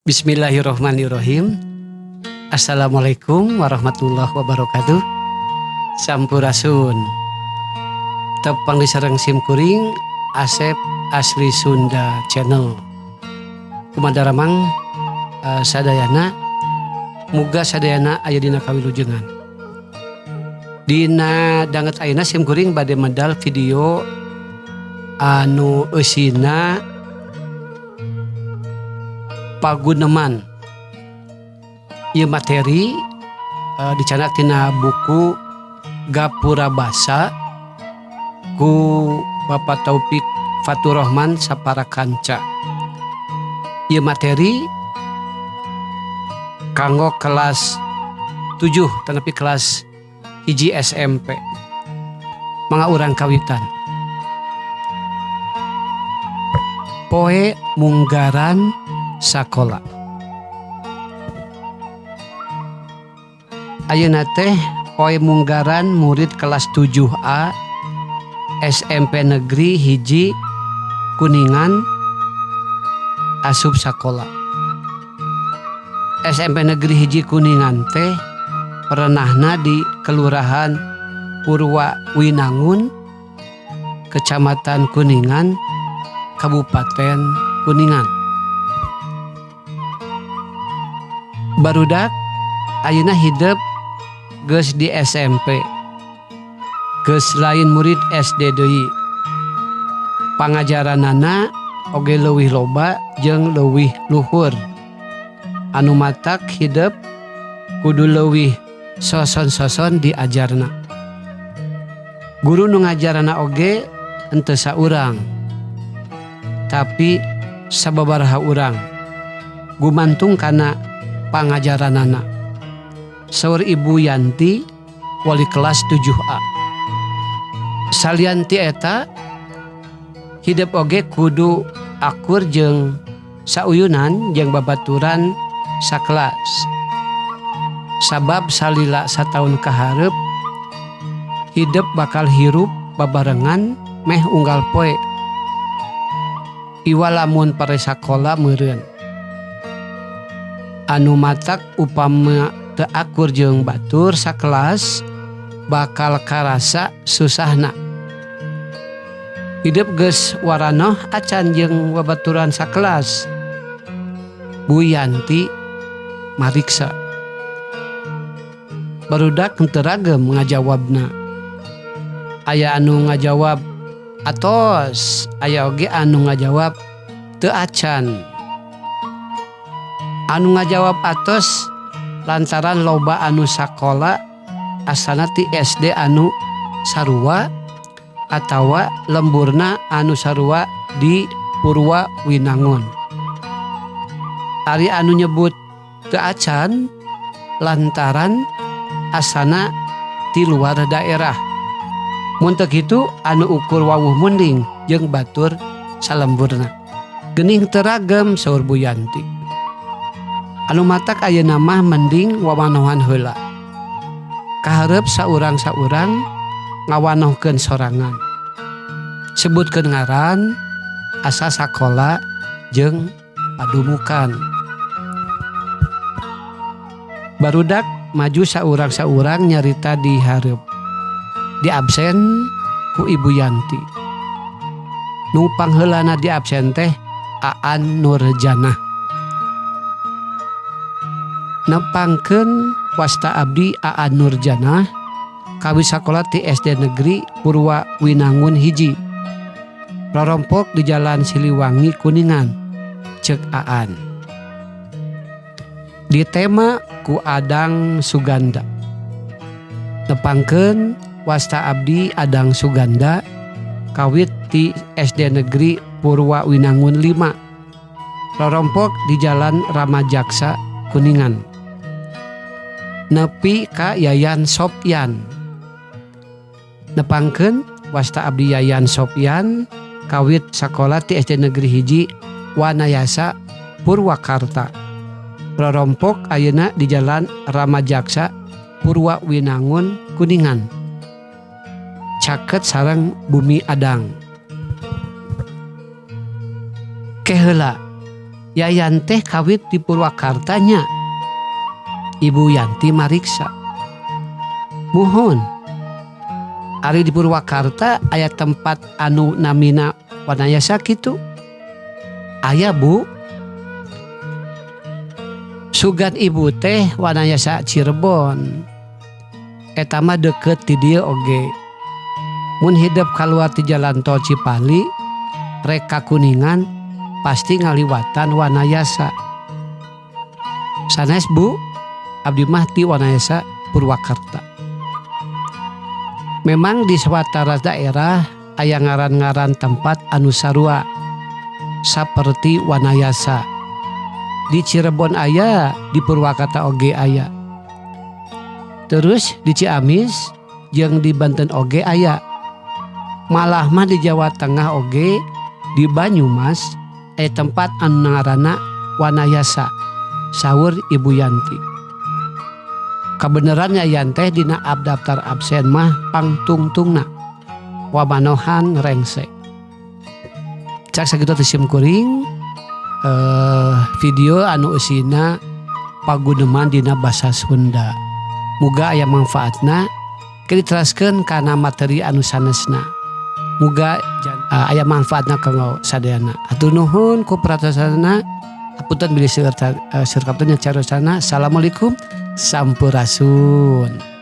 Bismillahirrohmanirrohim. Assalamualaikum warahmatullahi wabarakatuh. Sampurasun. Tepang disareng simkuring Asep Asli Sunda Channel. Kumadaramang sadayana muga sadayana aya dina kawilujengan. Dina danget ayeuna simkuring bade medal video anu eusina paguneman. Ieu materi dicanak tina buku Gapura Basa ku Bapak Taufik Faturrahman Saparakanca. Ieu materi kanggo kelas 7 tanapi kelas hiji SMP. Mangga urang kawitan. Poe munggaran sakola. Ayeuna teh poe munggaran murid kelas 7A SMP Negeri hiji Kuningan asup sakola. SMP Negeri hiji Kuningan teh perenahna di Kelurahan Purwawinangun, Kecamatan Kuningan, Kabupaten Kuningan. Barudak ayeuna hidup geus di SMP, geus lain murid SD deui. Pangajaranana oge leuwih loba jeung leuwih luhur. Anu matak hidup kudu leuwih soson-soson diajarna. Guru nu ngajarana oge henteu saurang, tapi sababaraha urang gumantung kana pangajaranana. Saur Ibu Yanti wali kelas 7A. Salian ti eta hidup oge kudu akur jeung sauyunan jeung babaturan sakelas. Sabab salila sataun kaharep hidup bakal hirup babarengan meh unggal poe. Iwalamun pare sakola meureun. Anu matak upama teu akur jeung batur sakelas bakal karasa susahna. Hidup geus waranoh acan jeung babaturan sakelas. Bu Yanti mariksa. Barudak henteu ragem ngajawabna. Aya anu ngajawab atos, aya oge anu ngajawab teu acan. Anu ngajawab atos lantaran loba anu sakola asana ti SD anu sarua atawa lemburna anu sarua di Purwawinangun. Ari anu nyebut teu acan lantaran asana ti luar daerah. Mun teu kitu anu ukur wawuh munding jeung batur salemburna. Geuning teu ragem saur Bu Yanti. Anu matak ayeuna mah mending wawanohan heula. Kaharep saurang-saurang ngawanohkeun sorangan. Sebutkeun ngaran, asa sakola jeung padumukan. Barudak maju saurang-saurang nyarita di hareup. Di absen ku Ibu Yanti. Nu pangheulana di absen teh Aan Nurjanah. Nepangkeun wasta abdi Aan Nurjanah kawi sakola ti SD Negeri Purwawinangun hiji. Rorompok di Jalan Siliwangi Kuningan, ceuk Aan. Ditema ku Adang Suganda. Nepangkeun wasta abdi Adang Suganda kawit ti SD Negeri Purwawinangun 5. Rorompok di Jalan Ramajaksa Kuningan. Nepi ka Yayan Sopyan. Nepangkeun wasta abdi Yayan Sopyan kawit sakola ti SD Negeri hiji Wanayasa Purwakarta. Rorompok ayeuna di Jalan Ramajaksa Purwawinangun Kuningan. Caket sareng Bumi Adang. Keheula Yayan teh kawit di Purwakartanya. Ibu Yanti mariksa. Muhun. Ari di Purwakarta aya tempat anu namina Wanayasa kitu? Aya Bu. Sugan ibu teh Wanayasa Cirebon. Eta mah deket ti dieu oge. Mun hidup kaluar ti jalan tol Cipali, rek ka Kuningan pasti ngaliwatan Wanayasa. Sanes Bu, abdi mah ti Wanayasa Purwakarta. Memang di sawatara daerah aya ngaran-ngaran tempat anu sarua saperti Wanayasa. Di Cirebon aya, di Purwakarta oge aya. Terus di Ciamis jeung di Banten oge aya. Malah mah di Jawa Tengah oge di Banyumas aya tempat anu ngaranna Wanayasa. Saur Ibu Yanti. Kabenerannya yan teh dina daftar absen mah pangtungtungna wamanohan rengse. Cak sakitu teh sim kuring video anu eusina paguneman dina basa Sunda. Muga aya manfaatna diteraskeun kana materi anu sanesna. Muga aya manfaatna kanggo sadayana. Atur nuhun ku pratosana. Hapunten bilih sirkapteunya carosana. Assalamualaikum. Sampurasun.